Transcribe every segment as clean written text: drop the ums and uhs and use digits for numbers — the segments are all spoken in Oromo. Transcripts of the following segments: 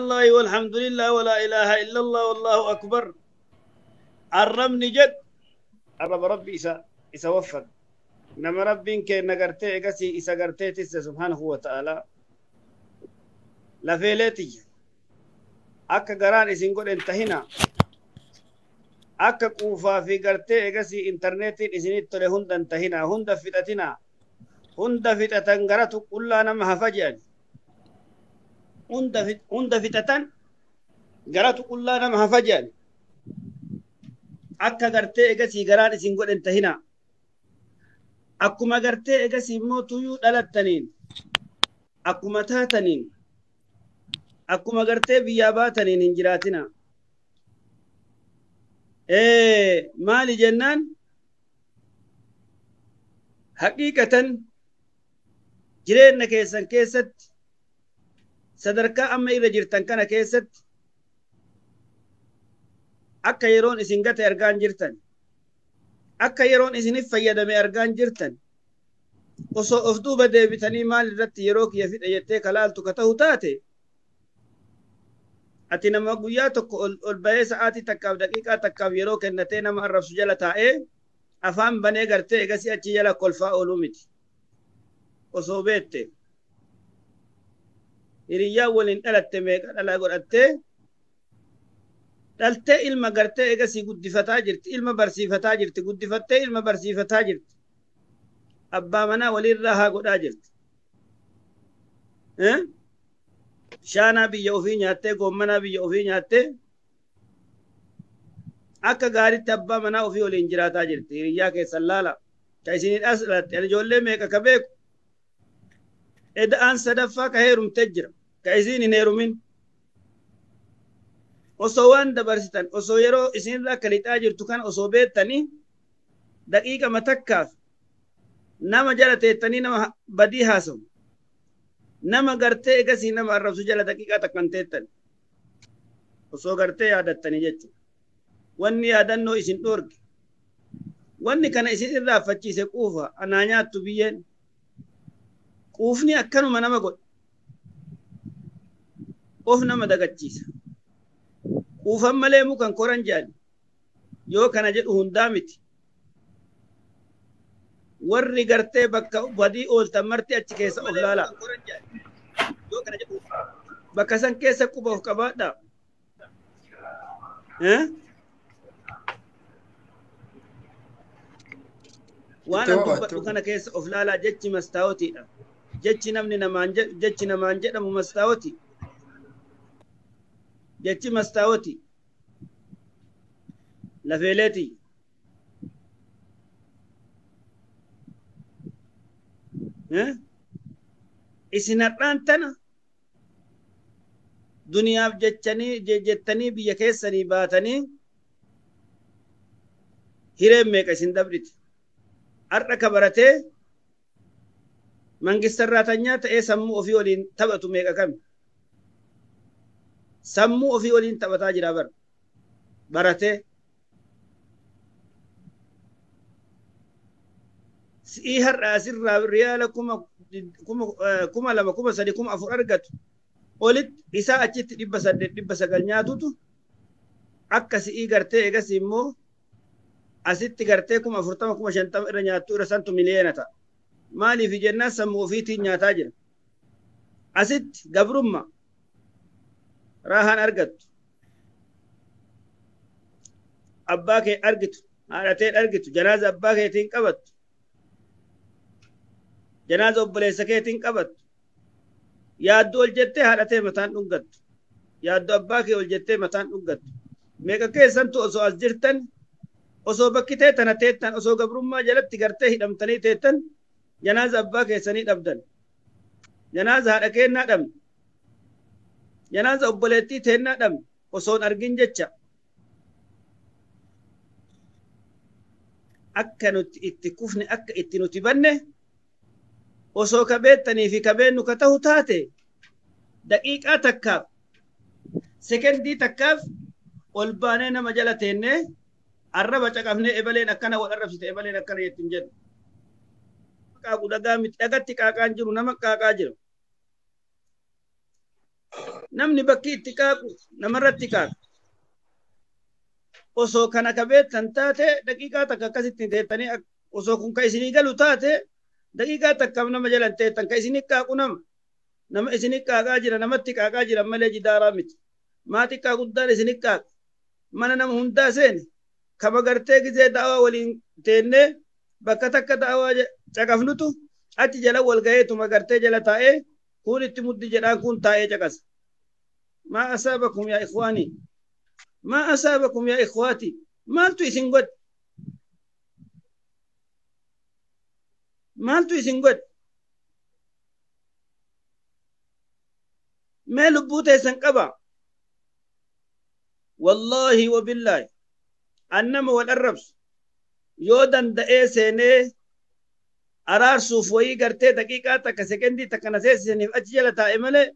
الله والحمد لله ولا إله إلا الله والله أكبر. الرمني جد الرب ربي إسا وفق نما ربين كي نغرتي إغسي إسا غرتي تسا سبحانه وتعالى لفيلتي أكا غران إسن قد انتهينا أكا قوفا في غرتي إغسي انترنت إسن التولي هند انتهينا هند فتتنا هند فتتن غرتو كلا نما هفجأن هند فتتن غرتو كلا نما هفجأن أكا غرتي إغسي غران إسن قد انتهينا akkuma gartee egas immoo tuyyuu dhalattaniin akkuma taataniin akkuma gartee biyyaa baataniin hin jiraatina. Maali jennaan haqiiqatan jireenya keessan keessatti sadarkaa amma irra jirtan kana keessatti akka yeroon isin gate argaan jirtan akka yeroon isinif fayyadame argaan jirtan osoo of duuba deebitanii maal irratti yeroo kiyya fidha jettee kalaaltu ka ta'u taate ati nama guyyaa tokko ol bahee sa'aatii takkaaf daqiiqaa takkaaf yeroo kennatee nama arrabsu jala taa'ee afaan banee gartee egasii achi jala kolfaa ooluu miti osoo beette hiriyyaa waliin dhalatte meeqa dhalaa godhattee dhaltee ilma gartee egasii guddifataa jirti ilma barsiifataa jirti guddifattee ilma barsiifataa jirti abbaa manaa walirraa haa godhaa jirti shaanaa biyya ofii nyaattee goommanaa biyya ofii nyaattee akka gaaritti abbaa manaa ofii waliin jiraataa jirti hiriyyaa keessan laala ka isinidhaas dhalatte ijoollee meeqa ka beeku eda'aan sadaffaa ka heerumtee jira ka isiin hin heerumin osoo waan dabarsitan osoo yeroo isinirraa akka lixaa jirtu kan osoo beettanii daqiiqa matakkaaf nama jala teettanii nama badii haasawu nama gartee egasii nama arrabsu jala daqiiqaa takkan teettan osoo gartee yaadattanii jechuudha. Wanni yaadannoo isin dhoorge wanni kana isin irraa affachiise quufa anaa nyaattu biyyeen quufni akkanuma nama godha of nama dagachiisa. Quufan malee mukan koran jedhan yoo kana jedhu hundaa miti warri gartee bakka badii ooltan marti achi keessa of laala bakka san keessa quba of qabaadha waan an dubbadhu kana keessa of laalaa jechi mastaawotiidha jechi namni namaan jedhamu mastaawoti jechi mastaawoti lafeeleeti isin har'aan tana duniyaaf jettanii biyya keessanii baatanii hireen meeqa isin dabriti har'a ka baratee mangistarraatanyaa ta'ee sammuu ofii waliin taphatu meeqa kami sammuu ofii waliin taphataa jira baratee si'ii har'a asirraa riyaala kuma lama kuma sadi kuma afur argatu olitti isaa achitti 800 900 nyaatutu akka si'ii gartee egas immoo asitti gartee 40 50 irra nyaattu irra santu miliyoona ta'a maaliif jennaan sammuu ofiitiin nyaataa jira asitti gabrumma raahaan argattu abbaa kee argitu haadhatee argitu janaaza abbaa keetiin qabattu janaaza obboleessa keetiin qabattu yaaddu ol jettee haadhatee mataan dhungattu yaaddu abbaa kee ol jettee mataan dhungattu meeqa keessantu osoo as jirtan osoo bakki teettana teettan osoo gabrummaa jalatti gartee hidhamtanii teettan janaaza abbaa keessanii dhabdan janaaza haadha keennaa dhabne janaaza obboleettii teennaa dhabne osoon argin jecha akka nuti itti kufne akka itti nuti banne osoo kabeettanii fi kabeennu ka ta'u taate daqiiqaa takkaaf sekendii takkaaf ol baanee nama jala teennee arraba caqafnee ebaleen akkana wal arrabsite ebaleen akkana jettiin jedhu qaaqu dhagaa miti dhagatti qaaqaan jiru nama qaaqaa jiru namni bakki itti qaaqu namarratti qaaqu osoo kana kabeettan taate daqiiqaa takka akkasitti teettanii osoo kun ka isinii galu taate daqiiqaa takka nama jalan teettan ka isinii qaaqu nama isinii qaaqaa jira namatti qaaqaa jira malee jidaaraa miti maa xiqqaa guddaan isinii qaaqu mana nama hundaa seeni kama gartee gizee da'awaa waliin teennee bakka takka da'awaa caqafnutu achi jala wal gaheetuma gartee jala taa'ee kun itti muddi jedhaan kun taa'ee caqasa maa asaabakum yaa ikhwaanii maa asaabakum yaa ikhwaatii maaltu isin godhe maaltu isin godhe mee lubbuu teessan qaba wallaahi wabillaahi annama wal arrabsu yoo danda'ee seenee araarsuuf wayii gartee daqiiqaa takka sekendii takka na seessisaniif achi jala taa'e malee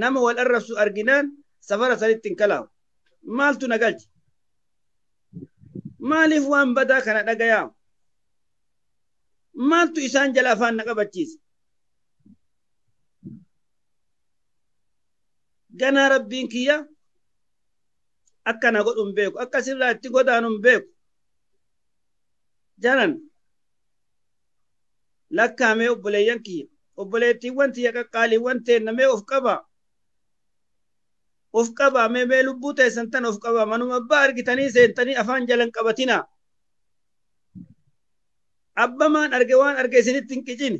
nama wal arrabsu arginaan safara sanitti hin kalaawu maaltu na galche maaliif waan badaa kana dhagayaa maaltu isaan jala afaan na qabachiise ganaa rabbiin kiyya akkana godhun beeku akkasirraa itti godaanun beeku jaran lakkaamee obboleeyyan kiyya obboleettiiwwan tiyya qaqqaaliiwwan teennamee of qabaa mee lubbuu teessan tan of qabaa manuma abbaa argitanii seentanii afaan jalan qabatina abbamaan arge waan arge isinitti hin qicini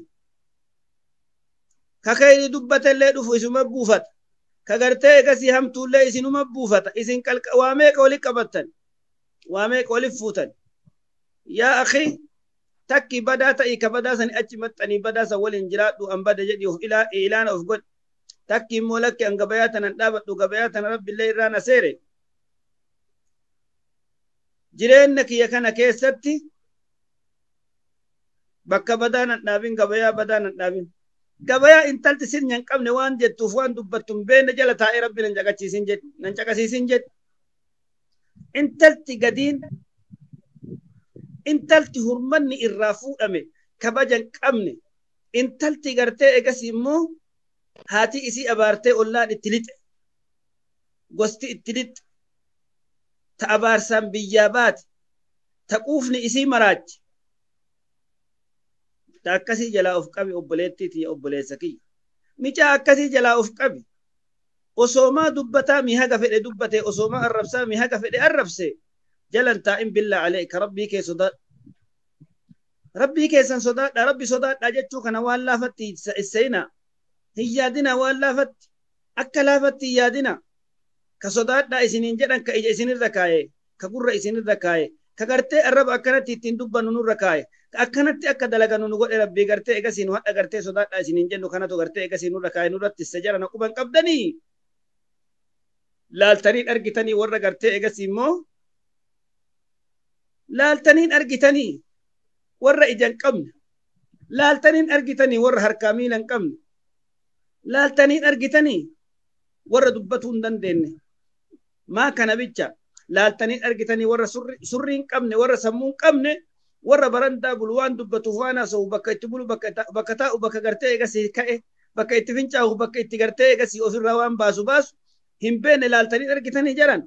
kakayni dubbatellee dhufu isuma buufata kagartee egasii hamtuullee isinuma buufata isin waa meeqa wali qabattan waa meeqa wali fuutan yaa akhi takki badaa ta'ii ka badaa sani achi maxxanii badaa san waliin jiraadhu an bada jedhi of ilaana of godhe takki immoo lakki an gabayaa tanan dhaabadhu gabayaa tana rabbillee irraa na seere jireenya kiyya kana keessatti bakka badaa nan dhaabin gabayaa badaa nan dhaabin gabayaa intalti sin nyan qabne waan jettuuf waan dubbattum beenne jala taa'ee rabbi nan caqasiisin jedhe intalti gadiin intalti hurmanni irraa fuudhame kabajan qabne intalti gartee egas immoo haati isii abaartee ollaan itti lixe gosti itti lixe ta abaarsaan biyyaa baate ta quufni isii maraachi ta akkasii jalaa of qabi obboleettiiti ya obboleessa kiyya micaa akkasii jalaa of qabi osoomaa dubbataa mi haga fedhe dubbate osoomaa arrabsaa mi haga fedhe arrabse jalan taa'in billaa alayka rabbii kee sodaadha rabbii keessan sodaadha rabbi sodaadha jechuu kana waan laafatti isseeyna hin yaadina waan laafatti akka laafatti hin yaadina ka sodaadha isiniin jedhan ka ija isinirra kaaye ka gurra isinirra kaaye ka gartee arraba akkanatti ittiin dubbannu nurra kaaye ka akkanatti akka dalaganu nu godhe rabbii gartee egasiin hadha gartee sodaadha isiniin jennu kanatu gartee egasiin nurra kaaye nurratti isse jara na quban qabdanii laaltaniin argitanii warra gartee egasi immoo laaltaniin argitanii warra ija hin qabne laaltaniin argitanii warra harkaa miila hin qabne laaltaniin argitanii warra dubbatuu hin dandeenye maa kana bicha laaltaniin argitanii warra surrii hin qabne warra sammuu hin qabne warra barandaa bulu waan dubbatuuf waan haasa'u bakka itti bulu bakka taa'u bakka gartee egasii ka'e bakka itti fincaa'u bakka itti gartee egasii ofirraa waan baasu hin beekne laaltaniin argitanii jaran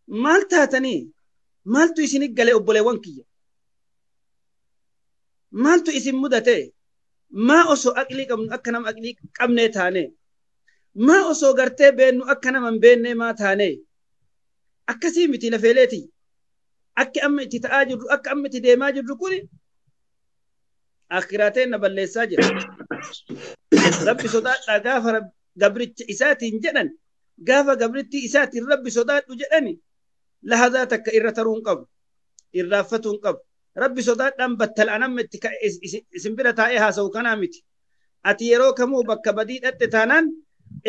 maal taatanii maaltu isin gale obboleewwan kiyya maaltu isin mudate maa osoo aqlii qabnu akka nama aqlii qabnee taane maa osoo gartee beennu akka nama hin beennee maa taane akkasii miti lafeeleeti akka amma itti ta'aa jirru akka amma itti deemaa jirru kun akhiraateen na balleessaa jira rabbi sodaadhaa gaafa gabricha isaatiin jedhan gaafa gabritti isaatiin rabbi sodaadhu jedhani lahadaa takka irra taruun qabu irraaffatuun qabu rabbi sodaadhaan battal'aan amma itti isin bira taa'ee haasa'u kanaa miti ati yeroo kamuu bakka badii dhadhe taanaan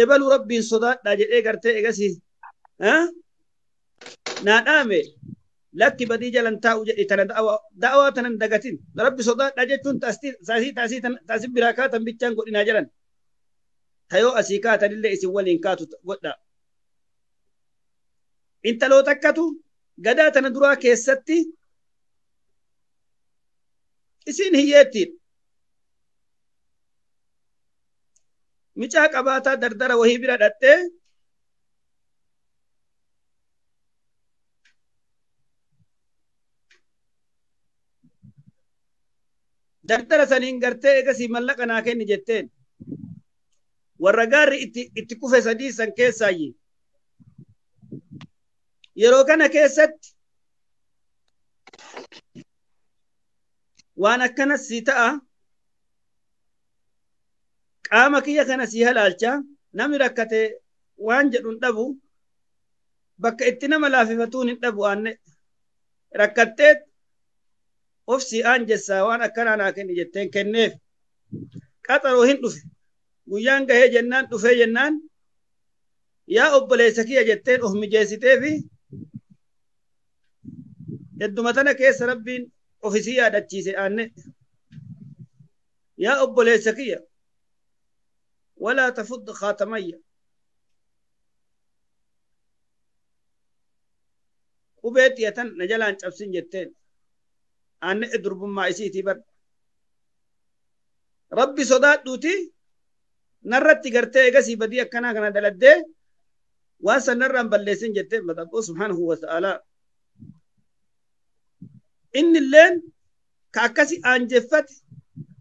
ebalu rabbiin sodaadhaa jedhee gartee egasii naa dhaame lakki badii jalan taa'u jedhi tana da'awaa tanan dagatin rabbi sodaadhaa jechuun taasii biraa kaatan bichaan godhinaa jedhan tayoo asii kaatanillee isin waliin kaatu godha intaloota akkatu gadaa tana duraa keessatti isin hiyyeettiin micaa qabaataa dardara wahii bira dhattee dardara saniin gartee egasii mallaqa naa kenni jetteen warra gaarri itti kufe sadii san keessaayyi yeroo kana keessatti waan akkanas si ta'a qaama kiyya kana si halaalcha nami rakkate waan jedhun dhabu bakka itti nama laafifatuun hin dhabu aanne rakkatteet of si aanjessaa waan akkanaa naa kenni jetteen kenneef qaxaroo hin dhufe guyyaan gahee jennaan dhufee jennaan yaa obboleessa kiyya jetteen of mijeessiteefi hedduma tana keessa rabbiin ofisii yaadachiise aanne yaa obboleessa kiyya walaa tafud khatamayya qubee xiyatan na jalaan cabsin jetteen aanne durbummaa isiitii bar rabbi sodaadhuuti narratti gartee egasii badii akkanaa kana daladdee waan san narraan balleessin jetteen madabboo subhaanahu wa ta'aalaa inni illeen ka akkasi aanjeffate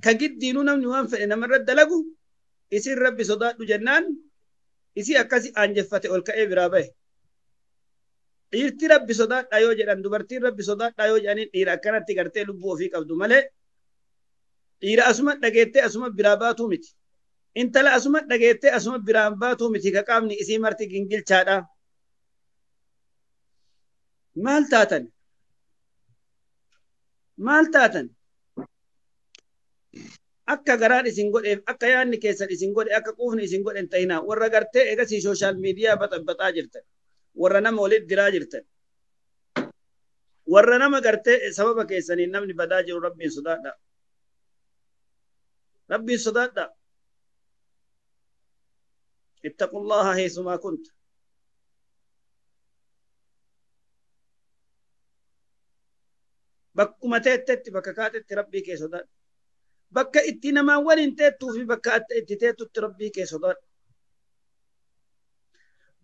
ka giddiinuu namni waan fedhe namarra dalagu isin rabbi sodaadhu jennaan isi akkasi aanjeffate ol ka'ee biraa bahe dhiirti rabbi sodaadhaa yoo jedhan dubartiin rabbi sodaadhaa yoo jedhaniin dhiira akkanatti gartee lubbuu ofii qabdu malee dhiira asuma dhageettee asuma biraa baatuu miti intala asuma dhageettee asuma biraan baatuu miti ka qaamni isii marti gingilchaadha maal taatan akka garaan isin godheef akka yaanni keessan isin godhe akka quufni isin godhen ta'inaa warra gartee egasii sooshaal miidiyaa baxabbaxaa jirtan warra nama walitti diraa jirtan warra nama gartee sababa keessaniin namni badaa jiru rabbiin sodaadha اتقوا الله حيثما كنت bakkuma teettetti bakka kaatetti rabbii kee sodaadhu bakka itti namaan waliin teettuu fi bakka itti teettutti rabbii kee sodaadhu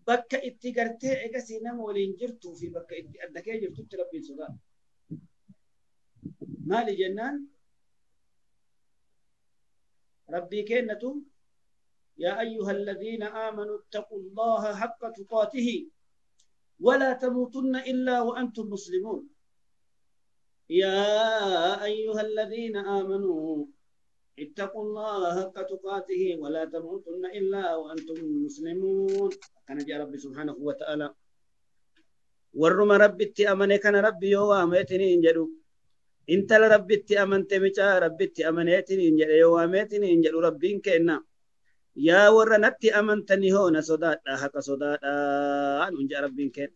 bakka itti gartee egasii nama waliin jirtuu fi bakka itti adda kee jirtutti rabbiin sodaadhu maali jennaan rabbii kennatu يا أيها الذين آمنوا اتقوا الله حق تقاته ولا تموتن إلا وأنتم مسلمون يا أيها الذين آمنوا اتقوا الله حق تقاته ولا تموتن إلا وأنتم مسلمون كان جاء ربي سبحانه وتعالى ورم ربي اتأمني كان ربي يوامتني انجلو انت لربي اتأمنت مجا ربي اتأمنيتني انجلو يوامتني انجلو ربي كأننا yaa warra natti amantanii hoona sodaadha haqa sodaadha nuun jaa rabbiin keen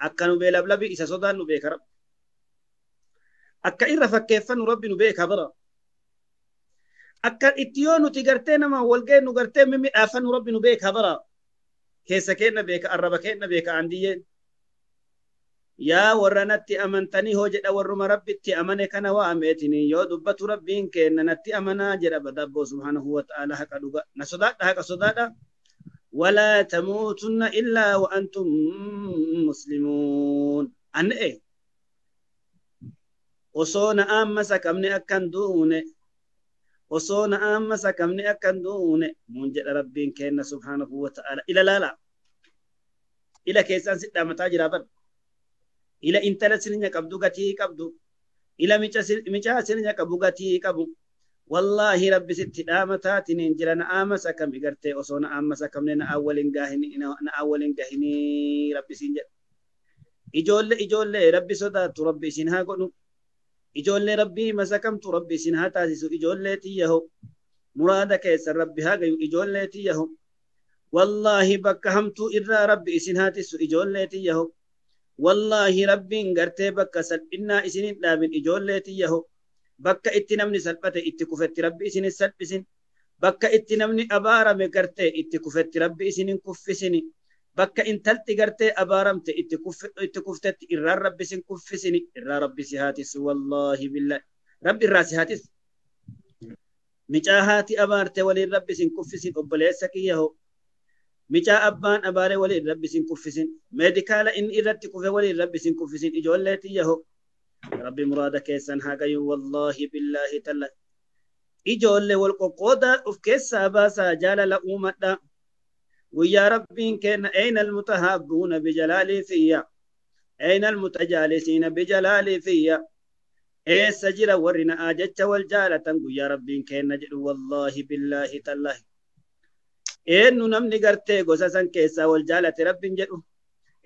akka nu beelablabi isa sodaan nu beeka rabbi akka irra fakkeeffannu rabbi nu beeka bara akka itti yoo nuti gartee nama walgee nu gartee mimidhaafannu rabbi nu beeka bara keessa keenna beeka arraba keenna beeka andiyyeen yaa warra natti amantanii hoo jedha warruma rabbitti amane kana waa ameetini yoo dubbatu rabbiin keenna natti amanaa jedha badabboo subhaanahu wa ta'ala haqa dhuga na sodaadha haqa sodaadha walaa tamuutunna illaa wa antum muslimuun an'e osoo na amma sakamne akkan duune osoo na amma sakamne akkan duune mun jedha rabbiin keenna subhaanahu wa ta'ala ila laala ila keessaan sidhaa mataa jiraa bar ila intala sininya qabdu gatii qabdu ila micaa sininya qabu gatii qabu wallahi rabbi sitti dhaamataatiin jira na amasa kam igarte osoo na amasa kamne na awwalin gahini rabbi sin jedha ijoollee rabbi sodaatu rabbi isin haa godhu ijoollee rabbii masakamtu rabbi isin haa taasisu ijoollee tiyyaho muraada keessan rabbi haa gayu ijoollee tiyyaho wallahi bakka hamtuu irraa rabbi isin haa tissu ijoollee tiyyaho wallahi rabbiin gartee bakka salphinnaa isinin dhaabin ijoollee tiyyaho bakka itti namni salphate itti kufetti rabbi isinin salphisin bakka itti namni abaarame gartee itti kufetti rabbi isinin kuffisini bakka intalti gartee abaaramte itti kuftetti irraan rabbi isin kuffisini irraa rabbi si haatis wallahi billahi rabbi irraa si haatis مجاهاتي أبارتي ولي ربي سن كفسين أبليسك يهو مجا أبان أباري ولي ربي سن كفسين ميديكالا إن إردت كفي ولي ربي سن كفسين إجولتي يهو ربي مرادك يسن هاقيو والله بالله تلا إجول والقوقودا أفكيس ساباسا جال لأومتا ويا ربي كان أين المتهابون بجلالي فيا أين المتجالسين بجلالي فيا إيه سجل ورنا آجتش والجالة ويا ربي كان نجد والله بالله تالله إيه نمني قرتي قسسا كيسا والجالة ربي جدو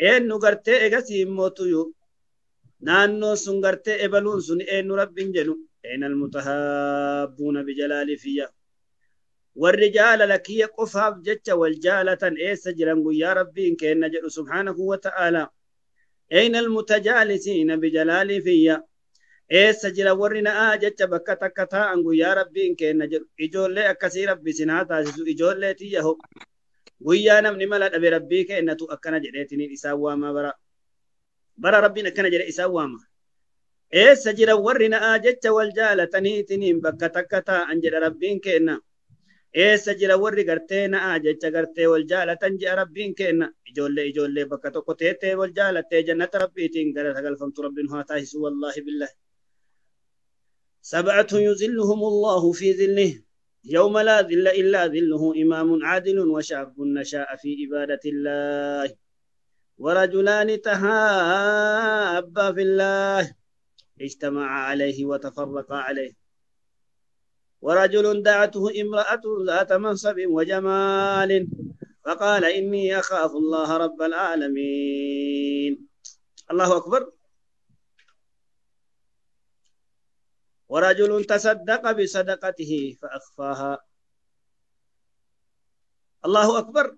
إيه نقرتي إغسي موتو نانو سنقرتي إبلون سن إيه ربي جدو أين المتهابون بجلالي فيا والرجال لك يقفها بجتش والجالة إيه سجلا ويا ربي كان نجد سبحانه وتعالى أين المتجالسين بجلالي فيا إيه سجل ورنا آجت بكتا كتا أنغو يا ربي إنك نجر إجولة أكسي ربي سناتا سيسو إجولة تيهو ويا نمني ملد أبي ربي كأنتو أكنا جريتني إساوا ما برا ربي نكنا جري إساوا ما إيه سجل ورنا آجت والجالة تنيتني بكتا كتا أنجر ربي كأنا إيه سجل وري قرتينا آجت قرتي والجالة تنجي ربي كأنا إجولة بكتا قتيتي والجالة جنة ربي تنقر تقل فمت ربي نهاتا سوى الله بالله سبعة يذلهم الله في ذله يوم لا ذل إلا ذله إمام عادل وشاب نشاء في عبادة الله ورجلان تهابا في الله اجتمعا عليه وتفرقا عليه ورجل دعته امرأة ذات منصب وجمال فقال إني أخاف الله رب العالمين الله أكبر ورجل تصدق بصدقته فأخفاها الله أكبر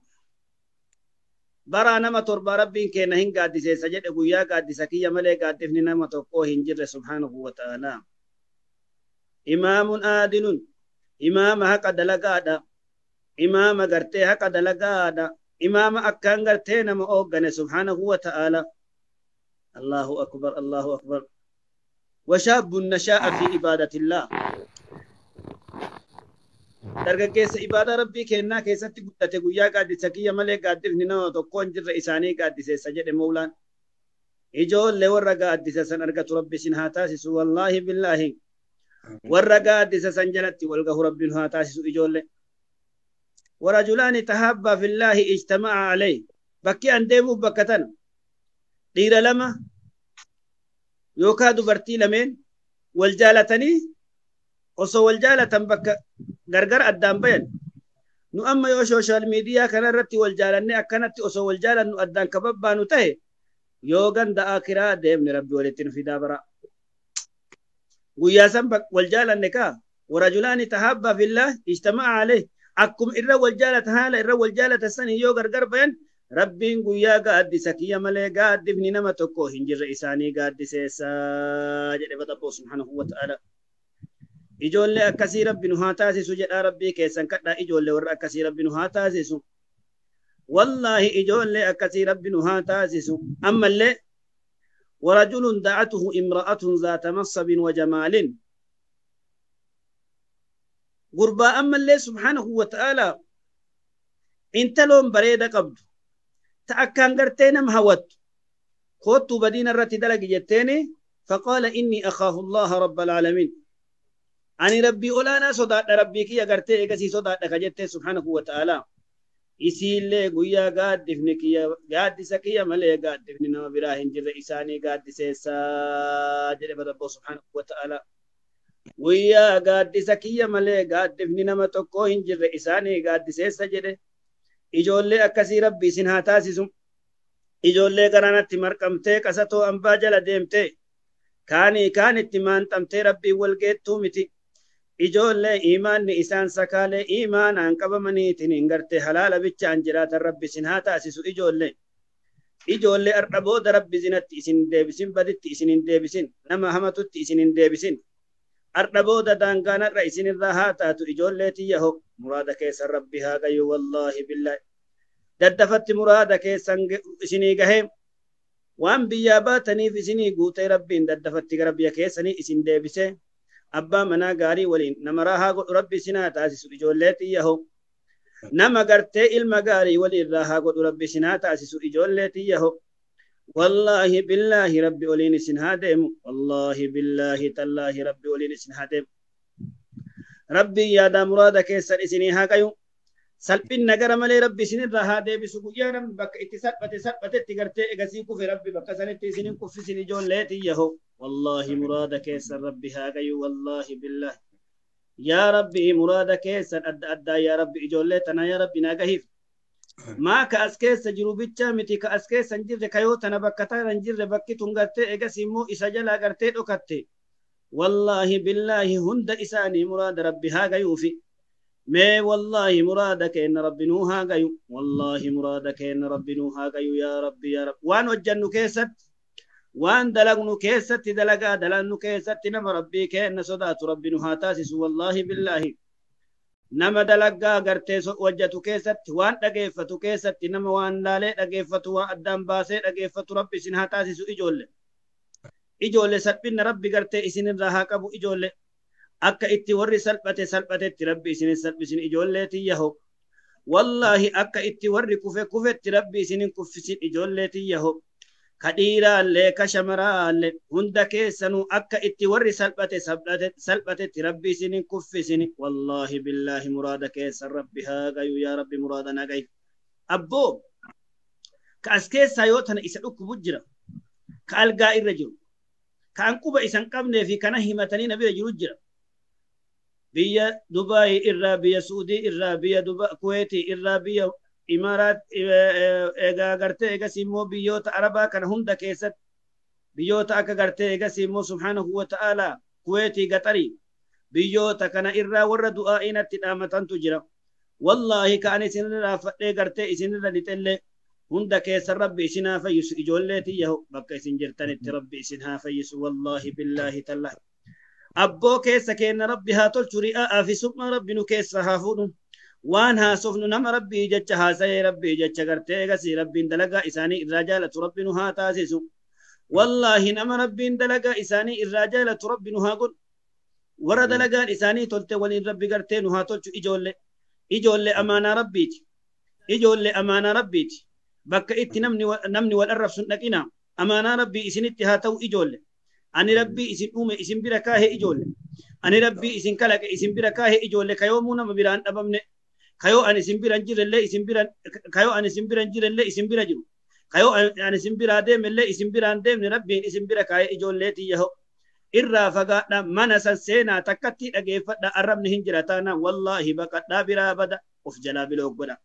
برا نما تربى ربي كنا هن قاد سجد أبويا قاد سكية ملك قاد فينا نما تقوه هنجر سبحانه وتعالى إمام عادل إمام هكا دلقادا إمام غرتي هكا دلقادا إمام أكان غرتي نما أوغن سبحانه وتعالى الله أكبر الله أكبر وشاب نشاء في عبادة الله dargaggeessa ibaada rabbii kennaa keessatti guddate guyyaa gaaddisa malee gaaddifni nama tokkoon jirre isaanii gaaddiseessa jedhe mawlaan ijoollee warra gaaddisa san argatu rabbi sin haa taasisu wallaahi billaahi warra gaaddisa san jalatti walgahu rabbiin haa taasisu ijoollee warajulaani tahabbaa fillaahi ijtama'a alayhi bakki an deemuuf bakka tan dhiira lama yookaa dubartii lameen wal jaalatanii osoo wal jaalatan bakka gargar addaan bayan nu amma yoo social media kana irratti wal jaalanne akkanatti osoo wal jaalannu addaan kababbaanu tahe yoo ganda akiraa deemne rabbi walitti nu fidaa bara guyyaa san wal jaalanne kaa warajulaani tahabbaa fillah ijtama'a alayhi akkum irra wal jaalata haala irra wal jaalata sani yoo gargar bayan rabbiin guyyaa gaaddisa kiyya malee gaaddifni nama tokko hin jirre isaanii gaaddiseessaa jedhe badaboo subhanahu wa ta'ala ijoollee akkasii rabbi nu haa taasisu jedhaa rabbii keessan kadhaa ijoollee warra akkasii rabbi nu haa taasisu wallaahi ijoollee akkasii rabbi nu haa taasisu ammallee warajulun da'atuhu imra'atun zaata mansabin wa jamaalin gurbaa ammallee subhanahu wa ta'ala intaloon bareeda qabdu ta akkaan gartee nama hawattu koottuu badiina irratti dalagi jetteeni faqaala inni akhaafu allaha rabba alaalamiin ani rabbii olaanaa sodaadha rabbii kiyya gartee eegasii sodaadha ka jettee subhanahu wa ta'ala isiillee guyyaa gaaddifni kiyya gaaddisa kiyya malee gaaddifni nama biraa hin jirre isaanii gaaddiseessaa jedhe badabboo subhanahu wa ta'ala guyyaa gaaddisa kiyya malee gaaddifni nama tokkoo hin jirre isaanii gaaddiseessa jedhe ijoollee akkasii rabbi isin haa taasisu ijoollee garanatti marqamtee qasatoo ambaa jala deemtee kaanitti maanxamtee rabbii wal geettuu miti ijoollee imaanni isaan sakaalee imaanaan qabamaniitiin hin gartee halaala bichaan jiraatan rabbi isin haa taasisu ijoollee ardha booda rabbi zinatti isin deebisin baditti isin hin deebisin nama hamatutti isin hin deebisin ardha booda daangaanarra isinirraa haa taatu ijoollee tiyyaho muraada keessan rabbi haa gayyu wallaahi billaahi daddafatti muraada keessan isinii gahee waan biyyaa baataniif isinii guutee rabbiin daddafatti gara biyya keessanii isin deebisee أبا منا غاري ولين نمراها قد ربي سنا تاسس إجولتي يهو نما قرتي المغاري ولين راها قد ربي سنا تاسس إجولتي يهو والله بالله ربي ولين سنهادم والله بالله تالله ربي ولين سنهادم ربي يا دا مرادك يسر إسنيها كيو سلبين نجار ملي ربي سنين رهادي بسقويا رم بك اتصال تجرتي إجازيكو في ربي بك سنتي سنين كوفي سنين جون لاتي يهو والله مرادك يسر ربي هاجي والله بالله يا ربي مرادك يسر أدى يا ربي جون لاتنا يا ربي ناجهيف ما كأسكيس جروبيتشا متي كأسكيس نجير كيو تنا بكتا نجير بكي تونغرتي إجازيمو إسجلا كرتي دوكتي والله بالله هند إساني مراد ربي هاجي وفي ما والله مرادك إن ربي نوها جيو والله مرادك إن ربي نوها جيو يا ربي يا رب وان وجنو كيست وان دلقنو كيست دلقا دلنو كيست نما ربي كأن صدات ربي نوها تاسس والله بالله نما دلقا قرتي وجتو كيست وان دقيفتو كيست نما وان لالي دقيفتو وان أدام باسي دقيفتو ربي سنها تاسس إجول سبين ربي قرتي إسن الرها كبو إجول akka itti warri salphatetti rabbi isin salphisin ijoolleeti yaho wallahi akka itti warri kufetti rabbi isin kuffisin ijoolleeti yaho kadhiiraallee ka shamaraallee hunda keessanu akka itti warri salphatetti rabbi isin kuffisin wallahi billahi muraada keessa rabbi haagayu yaa rabbi muraada nagay abboo ka as keessaa yoo tana isa dhukkubu jira ka algaa irra jiru ka an quba isan qabnee fi kana himatanii na bira jiru jira بيا دبي إرا بيا سعودي إرا بيا دبي كويتي إرا بيا إمارات إيجا غرتي إيجا سيمو بيوت عربا كان هم دكيست بيوت أكا غرتي إيجا سيمو سبحانه وتعالى كويتي قطري بيوت كان إرا ورد دعائنا تنامتان تجرى والله كان سنرا فتي غرتي سنرا لتلي هم دكيس ربي سنا فيس إجولتي يهو بكا سنجرتان ربي سنها فيس والله بالله تالله أبو كيس كين ربي هاتول شريعة في سبما ربي نكيس هافون وان هاسفن نم ربي جتش هاسي ربي جتش غرتي غسي ربي دلقا إساني الرجالة ربي نها تاسيسو والله نم ربي دلقا إساني الرجالة ربي نها قل ورد لقا إساني تلت ولين ربي غرتي نها تلت إجول أمانة ربيتي إجول أمانة ربيتي بك إتي نمني والأرف سنكنا أمانة ربي إسنتي هاتو إجول أني ربي إسن أمي إسن بركاه إجول أني ربي إسن كلك إسن بركاه إجول كيومنا مبران أبمن كيو أنا إسن برانجر الله إسن بران كيو أنا إسن برانجر الله إسن براجو كيو أنا إسن برادم الله إسن براندم ربي إسن بركاه إجول لتي يهو إرّا فقطنا منسا سينا تكتي أجيفت أرم نهنجرتانا والله بقت برا بدا أف جلا بلوك بدا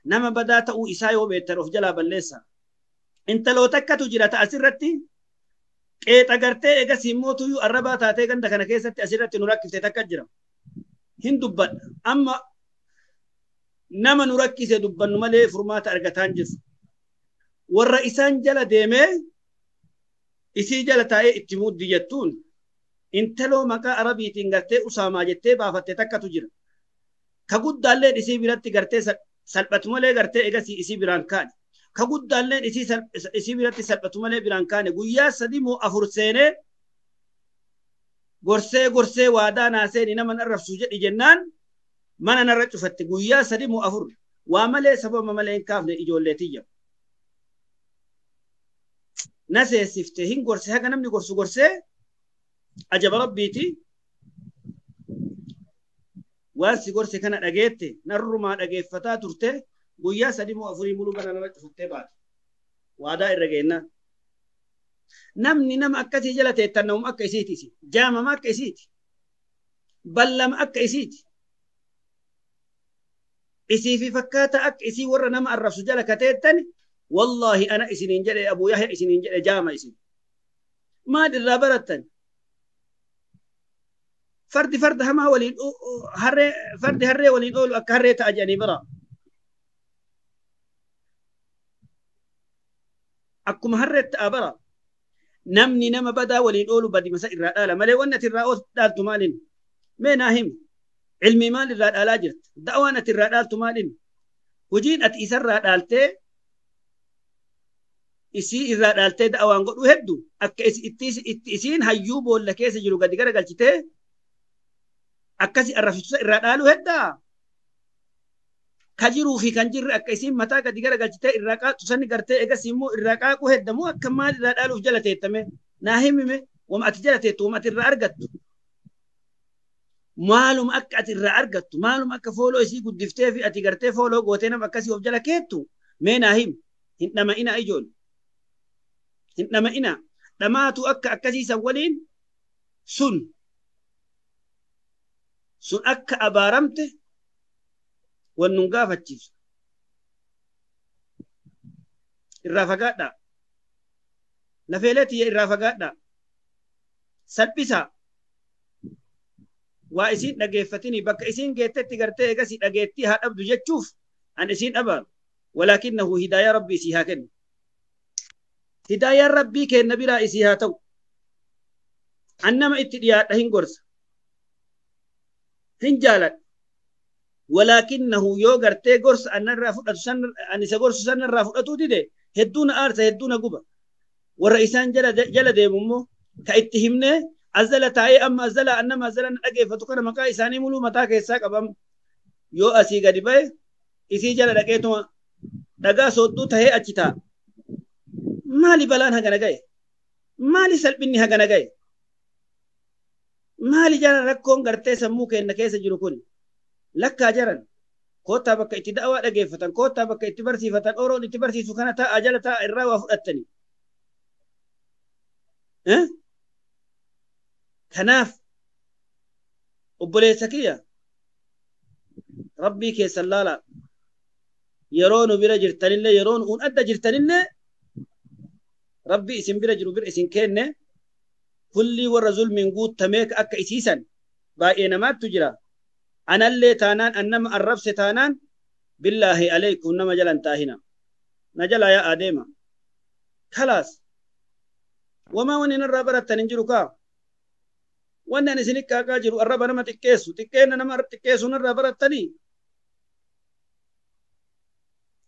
نما بدا تأو إسايو بيتر أف جلا بلسا انت لو تكتو جرات أسرتي كيت أغرتي إيجا سيموتو يو أربا تاتي غندا كان كيسة أسرتي نراكي تتكجرا هندو بد أما نما نراكي سيدبن نمالي فرمات أرغتان جس والرئيسان جلا ديمي إسي جلا تاي اتمود ديتون انتلو مكا عربي تنغرتي أساما جتي بافتي تكتو جرا كقود دالين إسي براتي غرتي سلبت مالي غرتي إيجا إسي بران كان كقول دالين إسي براتي سلبت مالي بران كان قويا سديمو أفرسيني غرسي وادا ناسيني نمن أرف سوجد جنان من نرجو فتي قويا سديمو أفر وامالي سبب ممالين كافن إجولتية ناسي سفتهين غرسي هكا نمني غرسي أجب ربيتي واسي غرسي كان أجيتي نرما أجيفتا ترتي قويا سديمو أفري ملو بنا نرجو فتي بعد وادا إرجعنا نمني نم أكتي جلتي تنوم أكيسيتي جامع ما أكيسيتي بلم أكيسيتي إسي في فكاتا إسي ورا نم الرسول جل كتيتني والله أنا إسنين جل أبو يحيى إسنين جل جامع إسن ما درا برتن فرد هما ولين فرد هري ولين أول أكهري تأجني برا أكم هرت أبرا نمني نما بدا ولين أولو بدي مسائل رألا ملي ونة الرأول دالت مالين ميناهم علمي مال الرألا جرت دعوانة الرأال مالين وجين أتئسر رأالتي إسي الرأالتي دعوان قد وهدو أكا إسين هيوب ولا كيس جلو قد قرق الجتي akkasi arrafisa irraa dhaalu heddaa kajiruu fi kan jirre akka isin mataa gadi garagalchitee irraa qaatu sanni gartee egas immoo irraa qaaquu heddamu akka maal irraa dhaaluuf jala teettame naa himime wama ati jala teettu wama ati irraa argattu maaluma akka ati irraa argattu maaluma akka fooloo isii guddiftee fi ati gartee fooloo gootee nama akkasii of jala keettu mee naa him hin dhama'ina ijoon hin dhama'ina dhamaatu akka akkasiisan waliin sun akka abaaramte wannun gaafachiisu irraa fagaadha lafeeleetiyya irraa fagaadha salphisa waa isin dhageeffatini bakka isin geettetti gartee egasii dhageettii haa dhabdu jechuuf an isin dhabaaru walaakinnahu hidaayaa rabbii isii haa kennu hidaayaan rabbii kenna biraa isii haa ta'u an nama itti dhiyaadha hin gorsa hin jaaladha ولكنه يوغر تيغورس أن الرافضة سن أن سغورس سن الرافضة تودي هدون آرث هدون قبا والرئيسان جل ديممو كاتهمنا أزل تاي أما أزل أنما أزل أجي فتكون مكا إساني ملو متا كيساك أبام يو أسي غدي باي إسي جل دكيتو دغا سودو تهي أچتا مالي بلان هغنا گاي مالي سلبني هغنا گاي مالي جل ركون غرتي سمو كين كيس جرو كون lakkaa jaran koottaa bakka itti da'awaa dhageeffatan koottaa bakka itti barsiifatan oroon itti barsiisu kana ta'a jala ta'a irraa waa fudhattani kanaaf obboleessa kiyya rabbii keessan laala yeroo nu bira jirtanillee yeroo nu adda jirtanillee rabbii isin bira jiru bira isin kenne kulli warra zulmiin guuttamee akka isiisan baay'ee namaattu jira أنا اللي تانان أنما الرفس تانان بالله عليكم نما جلن تاهنا نجلا يا آدم خلاص وما ونين الرابرة تنجركا وانا نسنك كاجر الرابر نما تكيسو تكينا نما تكيسو الرابرة تني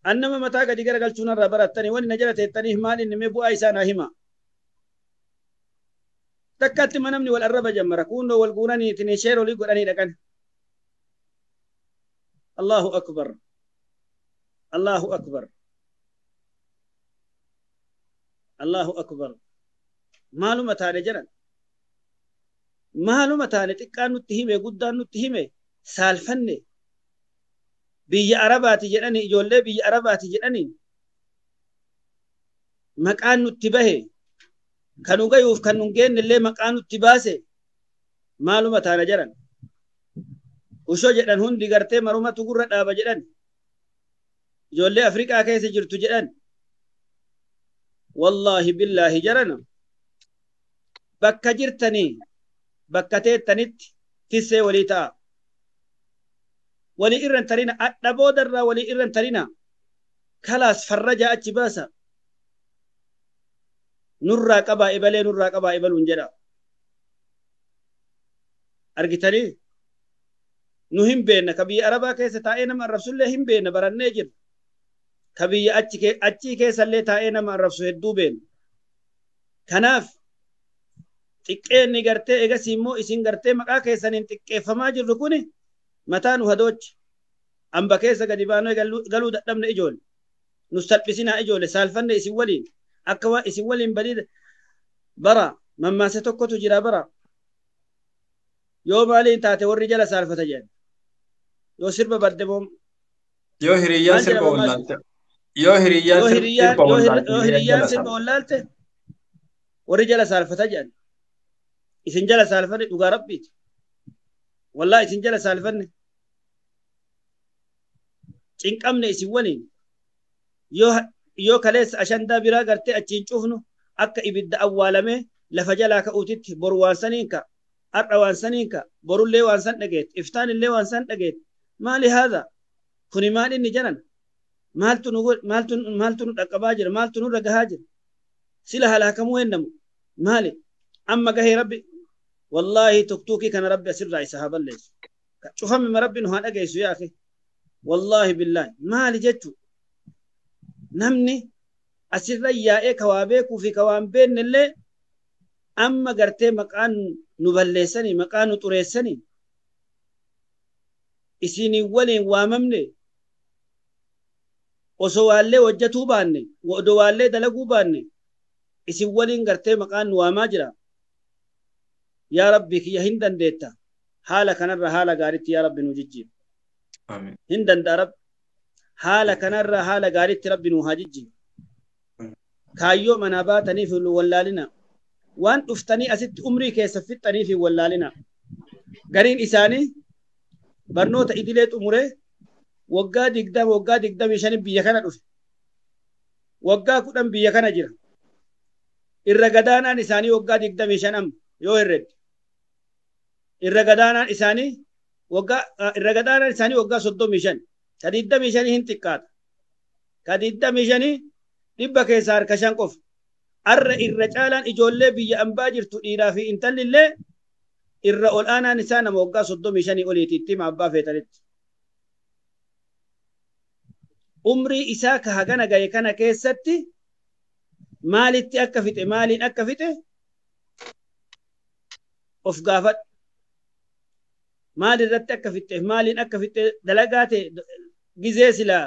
أنما متى قد يقرأ قلتون الرابرة تني وان نجلت التنيه مال إنما بو أيسانا هما تكات منمني والأربع جمرة كونو والقوناني تنشيرو لي قراني لكن الله أكبر الله أكبر الله أكبر معلومة هذا جرا معلومة هذا تكانو تهمه قدانو تهمه سالفني بيا عرباتي جراني جولي بيا عرباتي جراني مكانو تبه كانو غيوف كانو جين اللي مكانو تباسه معلومة هذا جرا وشو جدًا هندي قرتي مرومة تقول أبا جدًا جولي أفريقيا كيس جرتو جدًا والله بالله جرنا بكا جرتني بكتي تنت تسي وليتا ولي إرن ترينا أدبو درا ولي إرن ترينا خلاص فرجا أجباسا نرى قبا إبالي نرى قبا إبال ونجدا أرغتني نهم بين كبي أربا كيس تاينا مع الرسول هم بين بران نجر كبي أتشي كيس اللي تاينا مع الرسول هدو بين كناف تكين نغرتي إيغا سيمو إسين غرتي مقا كيسا ننتكي فما جر ركوني متانو هدوش أمبا كيسا قدبانو قالوا دقمنا إجول نستلبسنا إجول سالفن إسين ولين أكوا إسين ولين بديد برا مما ستوكو تجرى برا يوم علين تاتي والرجال سالفة جان يو سربا بردبهم يو هريان سربا ولالته يو هريان سربا ولالته والرجال سالفة جان إسن جال سالفة دوغا ربيت والله إسن جال سالفة إنك أمن إسن ولين يو كاليس عشان دا برا قرتي أجين شوفنو أكا إبدا أولامي لفجالا كأوتيت بروان سنينكا أروان سنينكا برو اللي وان سن دقيت إفتان اللي وان سن دقيت ما لهذا كوني مال إني جنن مالتو نقول مالتو نقباجر مالتو نرقهاجر سلها لها كموين نمو مالي أما قهي ربي والله تكتوكي كان ربي أسر رأي صحابا ليس شوفهم من ربي نهان أقيسو يا أخي والله بالله مالي جتو نمني أسر رأي يا كوابيكو في كوان بين اللي أما قرتي مكان نبلسني مكان طريسني isini waliin waamamne osoo waallee hojjetuu baanne odoo waallee dalaguu baanne isin waliin gartee maqaan nu waamaa jira yaa rabbi kiyya hin dandeetta haala kanarra haala gaariitti yaa rabbi nu jijjiir hin danda'a rabbi haala kanarra haala gaariitti rabbi nu haa jijjiir kaayyoo manaa baataniif wallaalina waan dhuftanii asitti umrii keessa fixxanii fi wallaalina gariin isaanii barnoota idilee xumuree waggaa 25 biyya kana dhufe waggaa 10 biyya kana jira irra gadaanaan isaanii waggaa 25 amma yoo herredde irra gadaanaan isaanii waggaa 35 ka 25 hin xiqqaata ka 25 dhibba keessaa harka 5 qofa arra irra caalaan ijoollee biyya ambaa jirtu dhiiraa fi intallillee irra ol aanaan isaa nama waggaa 35 oliiti itti abbaa feetanitti umrii isaa ka hagana gaye kana keessatti maalitti akka fixe maaliin akka fixe of gaafadhu maal irratti akka fixe maaliin akka fixe dalagaa ta'e gizee silaa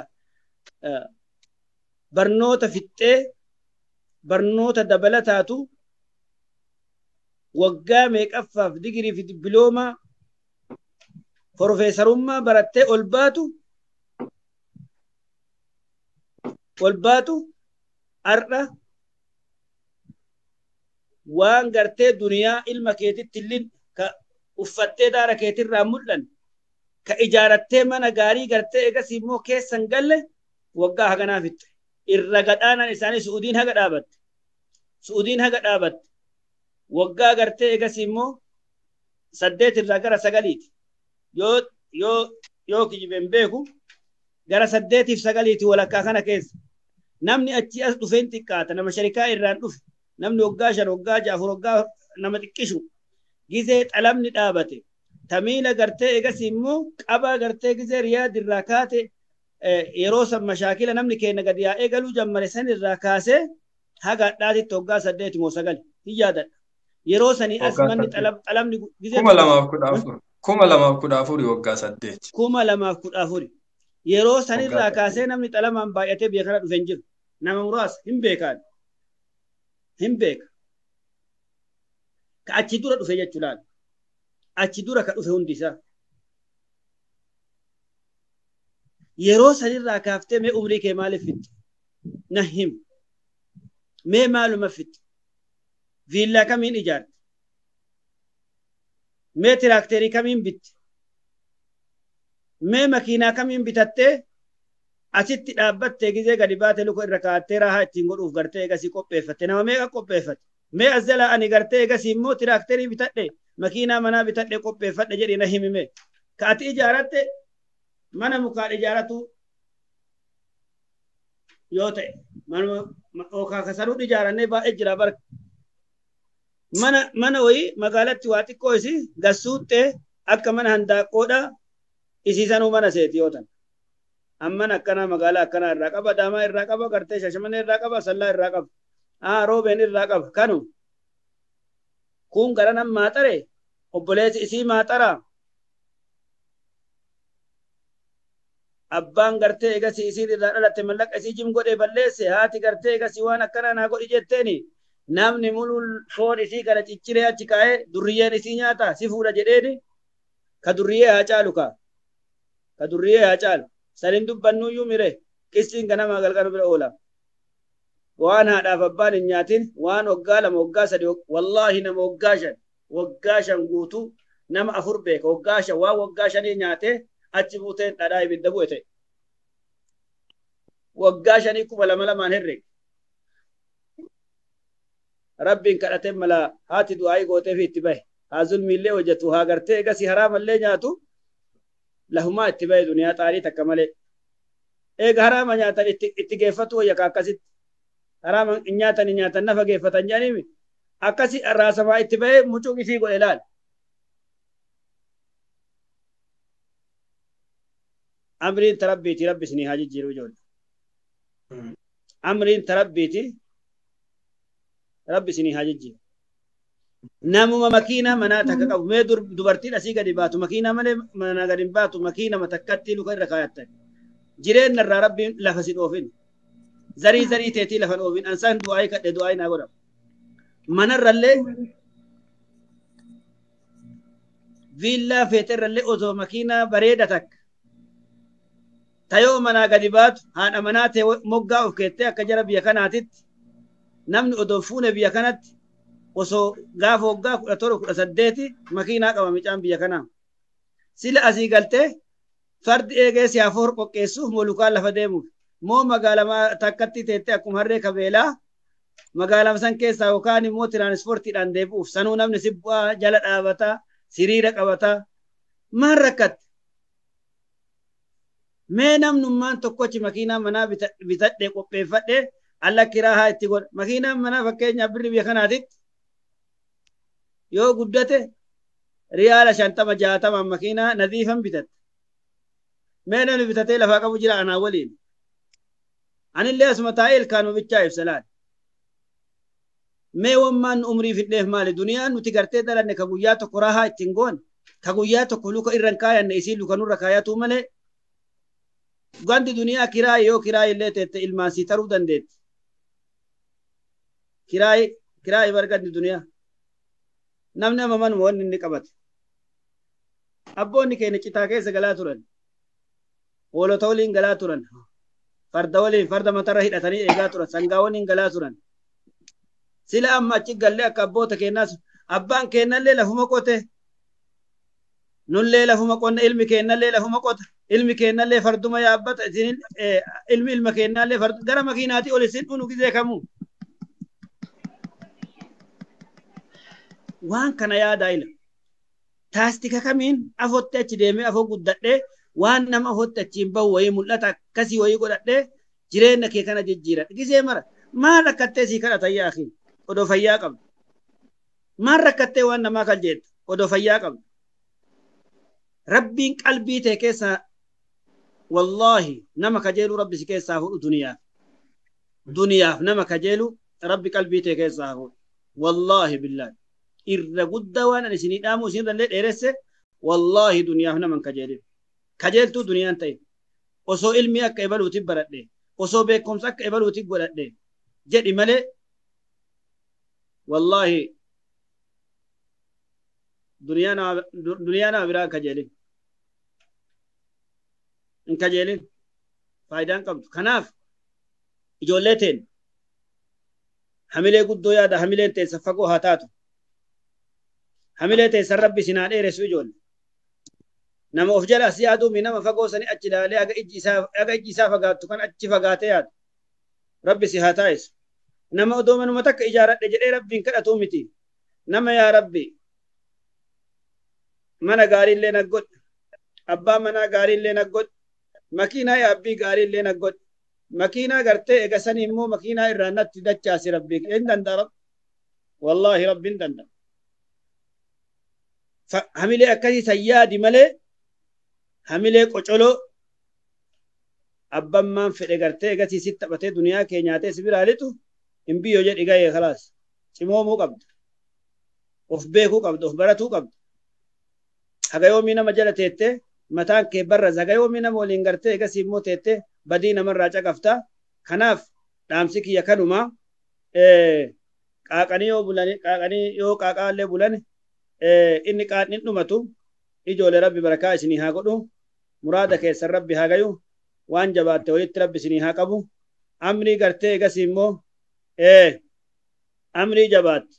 barnoota fixee barnoota dabalataatu waggaa meeqaffaaf digirii fi dippiloomaa profeesarummaa barattee ol baatu har'a waan gartee duniyaa ilma keetitti illin ka uffattee daara keetirraa mul'an ka ijaarattee mana gaarii gartee egas immoo keessan galle waggaa haganaa fitte irra gadhaanaan isaanii su'udiin haga dhaabatte waggaa gartee egas immoo 8 irraa gara 9ti yoo kijibeen beeku gara 8 fi 9ti walakkaa kana keessa namni achi as dhufeen xiqqaata nama sharikaa irraan dhufe namni waggaa 5 waggaa 6 waggaa nama xiqqishu gizee xalamni dhaabate tamiila gartee egas immoo qabaa gartee gizee riyaad irraa kaate yeroo san mashaakila namni keenya gadi yaa'ee galuu jammare san irraa kaasee haga dhaatitti waggaa 8 moo 9 hin yaadadha yeroo sanii as manni xalamni gizee 2014 waggaa 8 2014 yeroo sanirraa kaasee namni xalamaan baay'atee biyya kana dhufe hin jiru nama muraasa hin beeka ka achi dura dhufe jechuudhaan achi dura ka dhufe hundi isaa yeroo sanirraa kaaftee mee umrii kee maaliif fixxe na him mee maaluma fixxe viillaa kamiin ijaarte mee tiraakterii kamiin bitte mee makiinaa kamiin bitattee asitti dhaabbattee gizee gadi baatee luka irra kaa'attee raahaa ittiin godhuuf gartee egasii qopheeffatte nama meeqa qopheeffatte mee as jalaa ani gartee egasii immoo tiraakterii bitadhe makiinaa manaa bitadhe qopheeffadhe jedhee na himime ka ati ijaaratte mana mukaan ijaaratu yoo ta'e manuma kasaruun ijaarannee baay'ee jira barka mana wayii magaalatti waa xiqqoo isii gassuuttee akka mana handaaqqoodha isiisanuu mana seeti yoo ta'an amman akkanaa magaalaa akkanaa irraa qaba daamaa irraa qaba gartee shashamanii irraa qaba sallaa irraa qaba roobeen irraa qaba kanu kun gara nam maaxare obboleessi isii maaxaraa abbaan gartee egasii isiin irraa dhalatte mallaqa isii jim godhee balleesse haati gartee egasii waan akkanaa naa godhi jetteeni namni mulul foon isii kana cicciree achi kaa'ee durriyyeen isii nyaata si fuudha jedheeni ka durriyyee haa caalu ka durriyyee haa caalu sanin dubbannuyyuu mire qistiin ganama galgala bira oola waan haadhaaf abbaan hin nyaatin waan waggaa 2 waggaa 3 wallaahi nama waggaa 5 guutuu nama 4 beeka waggaa 5 waan waggaa 5 nyaatee achi buuteen dhadhaa ibidda bu'e ta'e waggaa 5 2,200 herreg rabbiin kadhatee mala haati du'aayii gootee fi itti bahe haa zulmiillee hojjetu haa gartee egasii haraamallee nyaatu lahumaa itti bahe duniyaa xaarii takka malee eega haraama nyaatan itti geeffatu wayya ka akkasitti haraama nyaatan nafa geeffatan jedhanii akkasi arraasamaa itti bahe mucuq isii godhe laal amriin tarabbiiti rabbi isinii haa jijjiiru ijoollee amriin tarabbiiti rabbi isinii haa jijjiiru namuma makiinaa manaa takka qabu mee dubartiin asii gadi baatu makiinaa malee manaa gadi baatu makiinaa matakkatti luka irra kaayattan jireenya irraa rabbiin lafa si dhoofin zarii teetii lafa dhoofin ansaan du'aayii kadhe du'aayii naa godhama manarrallee viillaa feeterrallee osoo makiinaa bareeda takka tayoo manaa gadi baatu haadha manaa ta'e moggaa of keettee akka jara biyya kanaatitti namni odoo fuune biyya kanatti osoo gaafa waggaa 17 makiinaa qaba micaan biyya kanaa sila asii galtee fardi eegee si afur qoqqeessuuf molukaan lafa deemuuf moo magaalaa takkatti teettee akkuma harree kabeelaa magaalaa san keessaa yookaan immoo tiraanspoortiidhaan deebi'uuf sanuu namni si bu'aa jala dhaabataa siriira qabataa maan rakkatte mee namnummaan tokkochi makiinaa manaa bitadhee qopheeffadhee alla kiraa haa itti godha makiinaan manaa fakkeenyaaf birri biyya kanaatitti yoo guddate riyaala 50-60 makiinaa nadiifan bitatte mee namni bitatee lafaa qabu jira anaa waliin anillee asuma taa'ee ilkaanuu bichaa ibsalaan mee wammaan umrii fidheef maali duniyaan nuti gartee dalanne ka guyyaa tokko raahaa ittiin goone ka guyyaa tokko luka irran kaayanne isii luka nurra kaayatuu malee gandi duniyaa kiraay yoo kiraay illee teette ilmaan sii taruu dandeetti kiraay bargandi duniyaa namni amma manuma wanni inni qabate abboonni keenya citaa keessa galaa turan hoolota waliin galaa turan farda waliin farda matarra hidhatanii eegaa turan sangaa waliin galaa turan sila amma achi galle akka abboota keenyaas abbaan keenyallee lafuma qote nullee lafuma qonna ilmi keenyallee lafuma qota ilmi keenyallee farduma yaabbata ilmi ilma keenyallee fardu gara makiinaati ol isin dhunu gizee kamuu waan kana yaadaa ila taastika kamiin afotte achi deemee afoo guddadhee waan nama afotte achiin bahu wayii mul'ata akkasii wayii godhadhee jireenya kee kana jijjiiradhe gisee mara maal rakkattee sii kadhatan yaa akhi odoo fayyaa qabdu maal rakkattee waan namaa kan jettu odoo fayyaa qabdu rabbiin qalbii tee keessaa wallaahi nama kajeelu rabbi si keessaa fuudhu duniyaaf nama kajeelu rabbi qalbii tee keessaa fuudhu wallaahi billaahi irra guddaa waan ani isinii dhaamu isinirrallee dheeresse wallaahi duniyaaf naman kajeelin kajeeltuu duniyaan ta'e osoo ilmii akka ebaluuti baradhe osoo beekumsa akka ebaluuti godhadhe jedhi malee wallaahi duniyaa nama biraa kajeelin hin kajeelin faayidaan qabdu kanaaf ijoollee teen hamilee guddoo yaada hamileen teessa fagoo haa taatu hamilee teessan rabbi sinaa dheeressu ijoolle nama of jala as yaaduu nama fagoo sanii achi ilaalee aga ijji isaa fagaattu kan achi fagaatee yaadu rabbi si haa taa'essu nama odoo manuma takka ijaaradhe jedhee rabbiin kadhatuu miti nama yaa rabbi mana gaariillee naggodhe abbaa manaa gaariillee naggodhe makiinaa yaabbii gaariillee naggodhe makiinaa gartee ega sanii immoo makiinaa irraa natti dachaasi rabbii hin danda'a wallaahi rabbiin danda'a hamilee akkasii sayyaadi malee hamilee qocoloo abbammaan fedhe gartee egasii sitti taphatee duniyaa kee nyaatee si biraalitu hin biyyoo jedhi gahee khalaas cimoomuu qabda of beekuu qabda of baratuu qabda haga yoomii nama jala teettee mataan kee barra haga yoomii nama waliin gartee egasii immoo teettee badii namarraa caqafta kanaaf dhaamsi kiyya kanuma qaaqanii yoo qaaqaallee bulane inni qaadnin dhumatu ijoole rabbi barakaa isinii haa godhu muraada keessan rabbi haa gayu waan jabaatte walitti rabbi isinii haa qabu amrii gartee egasii immoo amrii jabaatte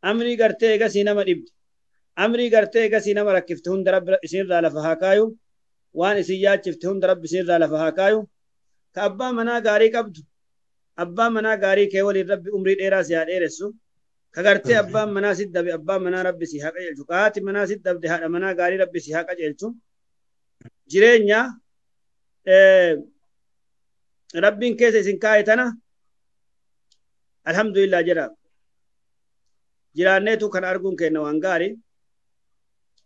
amrii gartee egasii nama dhibdi amrii gartee egasii nama rakkifte hunda rabbi isinirraa lafa haa kaayu waan isin yaachifte hunda rabbi isinirraa lafa haa kaayu ka abbaa manaa gaarii qabdu abbaa manaa gaarii kee waliin rabbi umrii dheeraa si haa dheeressu kagartee abbaan manaa sit dabe abbaan manaa rabbi si haa qajeelchu haati manaa sit dabde haadha manaa gaarii rabbi si haa qajeelchu jireenya rabbiin keessa isin kaa'e tana alhamdulillah jedha jiraanneetu kan arguun kenna waan gaarii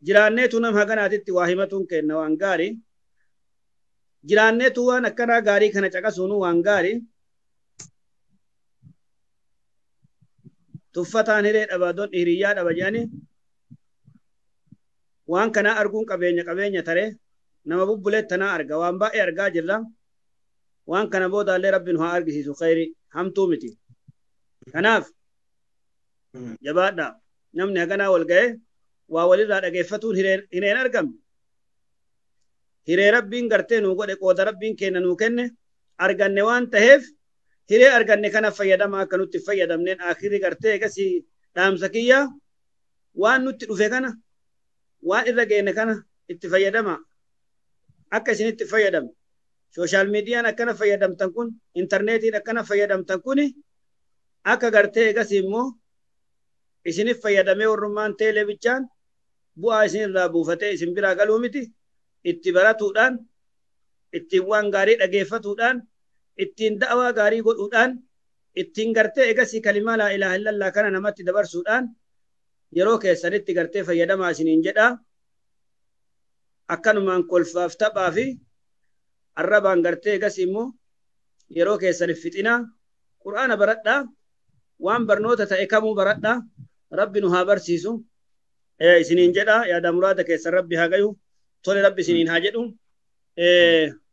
jiraanneetu nam haganaatitti waa himatuun kenna waan gaarii jiraanneetu waan akkanaa gaarii kana caqasuunu waan gaarii tuffataan hiree dhaba don hiriyyaa dhaba jedhani waan kana arguun qabeenya tare nama bubbulee tanaa arga waan baay'ee argaa jirra waan kana boodaallee rabbiin haa argisiisu khayri hamtuu miti kanaaf jabaadha namni haganaa wal ga'e waa walirraa dhageeffatuun hireen argamne hiree rabbiin gartee nuu godhe qooda rabbiin kenna nuu kenne arganne waan taheef hiree arganne kana fayyadama akka nutti fayyadamneen akhiri gartee egasii dhaamsa kiyya waan nutti dhufe kana waan irra geenne kana itti fayyadama akka isin itti fayyadam social media akkana fayyadamtan kun internetiin akkana fayyadamtan kun akka gartee egasii immoo isinif fayyadamee warrummaan teelebichaan bu'aa isin irraa buufatee isin biraa galuu miti itti baratuudhaan ittiin waan gaarii dhageeffatuudhaan ittiin da'awaa gaarii godhuudhaan ittiin gartee egasii kalimaa laa ilaaha illallah kana namatti dabarsuudhaan yeroo keessanitti gartee fayyadamaa isiniin jedha akkanumaan kolfaaf taphaa fi arrabaan gartee egasii immoo yeroo keessaniif fixinaa qur'aana baradhaa waan barnoota ta'e kamuu baradhaa rabbi nu haa barsiisu isiniin jedha yaada muraada keessan rabbi haa gayu tole rabbi isiniin haa jedhu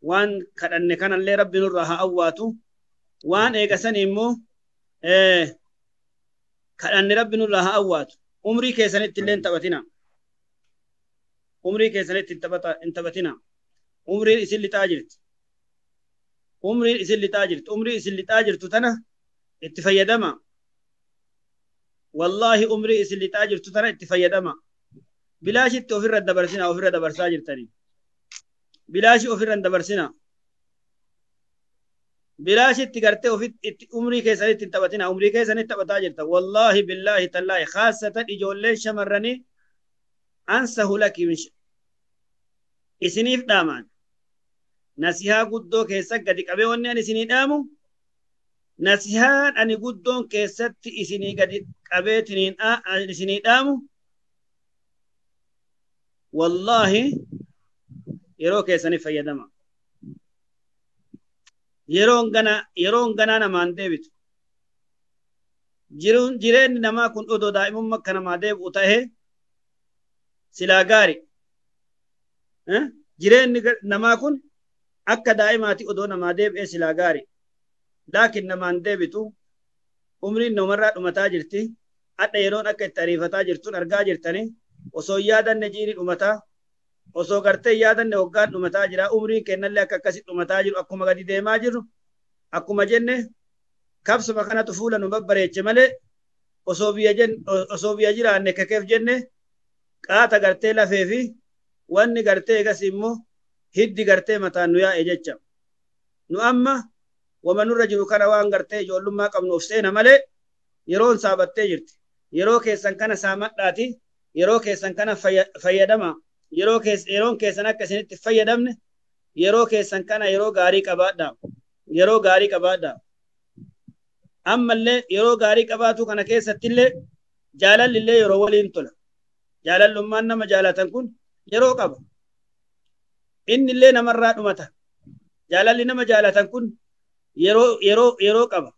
waan kadhanne kanallee rabbi nurraa haa awwaatu waan eegasan immoo kadhanne rabbi nurraa haa awwaatu umrii keessanitti illee hin taphatina umrii keessanitti hin taphatina umriin isin lixaa jirti umriin isin lixaa jirti umrii isin lixaa jirtu tana itti fayyadama wallahi umrii isin lixaa jirtu tana itti fayyadama bilaashitti ofirra dabarsina ofirra dabarsaa jirtanii bilaashi ofirra dabarsina bilaashitti gartee ofitti umrii keessanitti hin taphatina umrii keessanitti taphataa jirta wallahi billahi tallaahi khaasatan ijoolleen shamarranii ansahu laki isiniif dhaamaan nasihaa guddoo keessa gadi qabee wanni ani isinii dhaamu nasihaan ani guddoon keessatti isinii gadi qabeetiniin isinii dhaamu wallahi yeroo keessaniif fayyadama yeroon ganaa namaan deebitu jireenyi namaa kun odoo daa'imummaa akka namaa deebi'u ta'e silaa gaari jireenyi namaa kun akka daa'imaati odoo namaa deebi'ee silaa gaari laakiin namaan deebitu umriin namarraa dhumataa jirti adda yeroon akka itti ariifataa jirtuun argaa jirtanii osoo yaadanne jiiri dhumataa osoo gartee yaadanne waggaan dhumataa jira umriin kennallee akka akkasitti dhumataa jiru akkuma gadi deemaa jiru akkuma jenne kabsuma kanatu fuula nu babbareeche malee osoo biyya jiraanne kakeef jenne qaata gartee lafee fi wanni gartee egas immoo hiddi gartee mataan nu yaa'e jecha nu amma wama nurra jiru kana waan gartee ijoollummaa qabnuuf seena malee yeroon saabattee jirti yeroo keessan kana saamadhaati yeroo keessan kana fayyadama yeroon keessan akka isinitti fayyadamne yeroo keessan kana yeroo gaarii qabaadha ammallee yeroo gaarii qabaatu kana keessattillee jaalallillee yeroo waliin tola jaalallummaan nama jaalatan kun yeroo qaba innillee namarraa dhumata jaalalli nama jaalatan kun yeroo qaba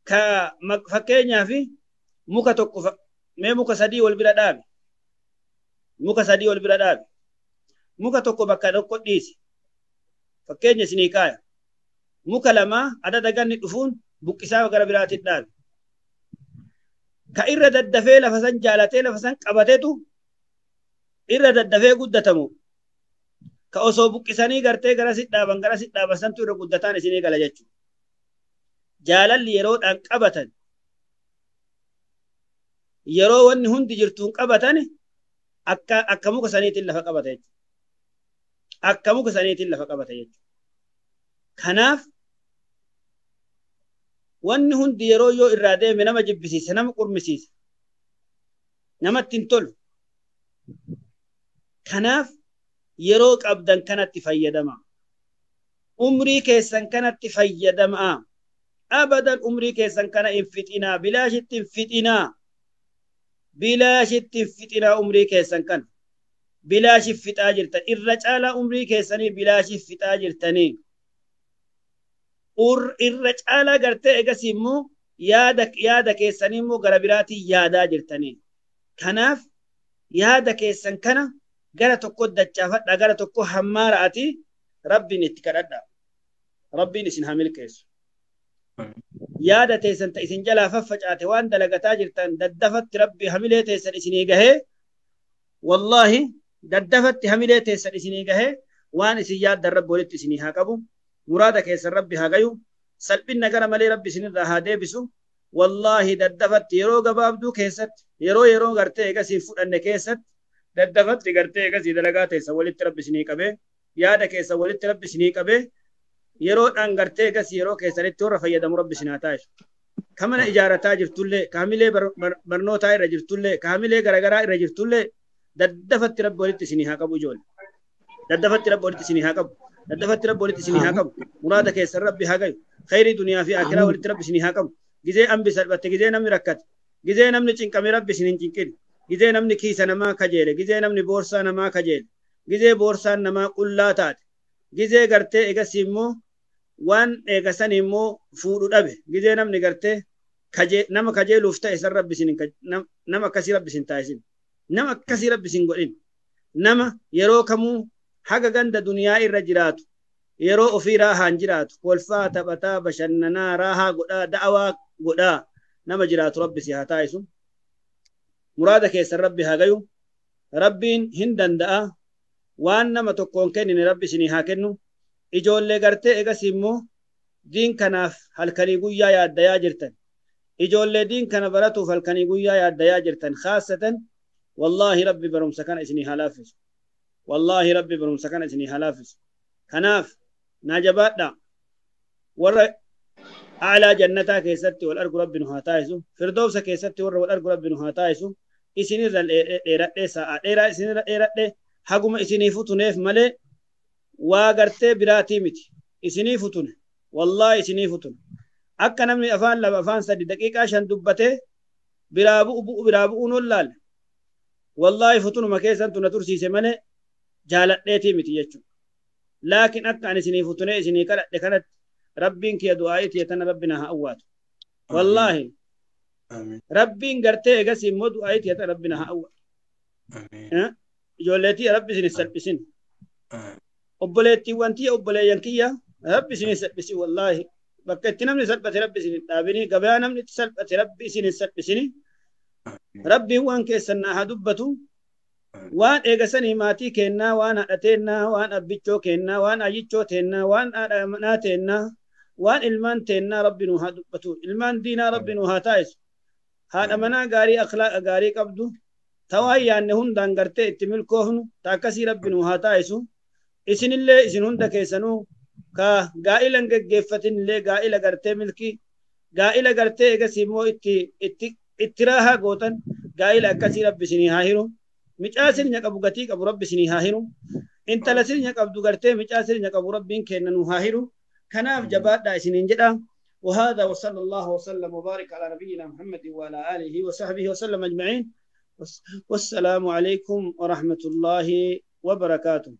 ka fakkeenyaaf muka tokko mee muka sadii wal bira dhaabe muka tokko bakka tokko dhiisi fakkeenya isinii kaaya muka lama adada ganni dhufuun buqqisaa gara biraatiin dhaabe ka irra daddafee lafa san jaalatee lafa san qabateetu irra daddafee guddatamu ka osoo buqqisanii gartee gara sit dhaaban santu irra guddataan isinii gala jechuudha jaalalli yeroodhaan qabatan yeroo wanni hundi jirtuun qabatan akka muka saniitiin lafa qabata jechuudha akka muka saniitiin lafa qabata jechuudha kanaaf wanni hundi yeroo yoo irraa deeme nama jibbisiise nama qurmisiise namatti hin tolu kanaaf yeroo qabdan kanatti fayyadama umrii keessan kanatti fayyadama abadan umrii keessan kana hin fixinaa bilaashitti hin fixinaa umrii keessan kana bilaashif fixaa jirtan irra caalaa umrii keessanii bilaashif fixaa jirtanii irra caalaa gartee egasii immoo yaada keessanii immoo gara biraatii yaadaa jirtanii. Kanaaf yaada keessan kana gara tokko dachaafadha, gara tokko hammaara'ati rabbiin itti kadhadha. Rabbiin isin haa milkeessu. Yaada teessan ta isin jalaa faffacaate waan dalagataa jirtan daddafatti rabbi hamilee teessan isinii gahee, wallaahi daddafatti hamilee teessan isinii gahee waan isin yaaddan rabbi walitti isinii haa qabu. Muraada keessan rabbi haa gayu. Salphinna gara malee rabbi isinirraa haa deebisu. Wallaahi daddafatti yeroo gabaabduu keessatti yeroo gartee eegasii fudhanne keessatti daddafatti gartee eegasii dalagaa teessan walitti rabbi isinii qabee, yaada keessan walitti rabbi isinii qabee, yeroodhaan gartee eegasii yeroo keessanitti warra fayyadamu rabbi isin haa taasisu. Kamana ijaarataa jirtullee, kaamilee barnootaa irra jirtullee, kaamilee garagaraa irra jirtullee daddafatti rabbi walitti isinii haa qabu ijoollee. Daddafatti rabbi walitti isinii haa qabu. Daddafatti rabbi walitti isinii haa qabu. Muraada keessan rabbi haa gayu. Khayrii duniyaa fi akiraa walitti rabbi isinii haa qabu. Gizee ambi salphatte, gizee namni rakkate, gizee namni cinqame rabbi isin hin cinqin. Gizee namni kiisa namaa kajeele, gizee namni boorsaa namaa kajeele, gizee boorsaan namaa qullaa taate, gizee gartee eegasii immoo waan eegasan immoo fuudhu dhabe, gizee namni gartee nama kajeeluuf ta'e san rabbi isin nama akkasii rabbi isin taasisin. Nama akkasii rabbi isin godhin. Nama yeroo kamuu haga ganda duniyaa irra jiraatu, yeroo ofii raahaan jiraatu, kolfaa taphataa bashannanaa raahaa godhaa da'awaa godhaa nama jiraatu rabbi si haa taasisu. Muraada keessan rabbi haa gayu. Rabbiin hin danda'a. Waan nama tokkoon kennine rabbi isinii haa kennu. Ijoollee gartee egas immoo diin kanaaf halkanii guyyaa yaaddayaa jirtan. Ijoollee diin kana baratuuf halkanii guyyaa yaaddayaa jirtan. Khaasatan wallaahi rabbi barumsa kana isinii haa laaffisu. Wallaahi rabbi barumsa kana isinii haa laaffisu. Kanaaf naa jabaadha. Warra aalaa jannataa keessatti wal argu rabbi nu haa taasisu. Firdoofsa keessatti warra wal argu rabbi nu haa taasisu. Isinirra dheeradhee sa'a dheeraa isinirra dheeradhee haguma isinii futuneef malee waa gartee biraatii miti. Isinii futune. Wallaahi isinii futune. Akka namni afaan lama afaan sadi daqiiqaa 5 dubbatee biraa bu'uun ollaalle. Wallaahi futunuma keessantu na tursiise malee jaaladheetii miti jechuudha. Laakiin akka ani isinii futunee isinii kadhadhe kanatti rabbiin kiyya du'aa'ii tiyatana rabbina haa awwaatu. Wallaahi rabbiin gartee egas immoo du'aa'ii tiyatana rabbina haa awwaatu. Ijoolleetii rabbi isin salphisin. Obboleettiiwwan tiyya obboleeyyan kiyya rabbi isin salphisi. Wallaahi bakka itti namni salphate rabbi isin dhaabini. Gabaa namni itti salphate rabbi isin salphisini. Rabbiin waan keessan haa dubbatu. Waan eegasanii maatii kennaa, waan haadhateennaa, waan abbichoo kennaa, waan ayyichoo teennaa, waan haadha manaa teennaa, waan ilmaan teennaa rabbi nu haa dubbatu. Ilmaan diinaa rabbi nu haa taasisu. Haadha manaa gaarii akhlaaqa gaarii qabdu. Tawaan yaanne hundaan gartee itti milkoofnu taakkasii rabbi nu haa taasisu. Isinillee isin hunda keessanuu ka gaa'ila hin geggeeffatin illee gaa'ila gartee milkii, gaa'ila gartee eegas immoo itti raahaa gootan gaa'ila akkasii rabbi isinii haa hiru. Micaa sirnya qabu gatii qabu rabbi isinii haa hiru. Intala sirnya qabdu gartee micaa sirnya qabu rabbiin kenna nu haa hiru. Kanaaf jabaadhaa isiniin jedha. وهذا وصلى الله وسلم وبارك على نبينا محمد وعلى آله وصحبه وسلم أجمعين. والسلام عليكم ورحمة الله وبركاته.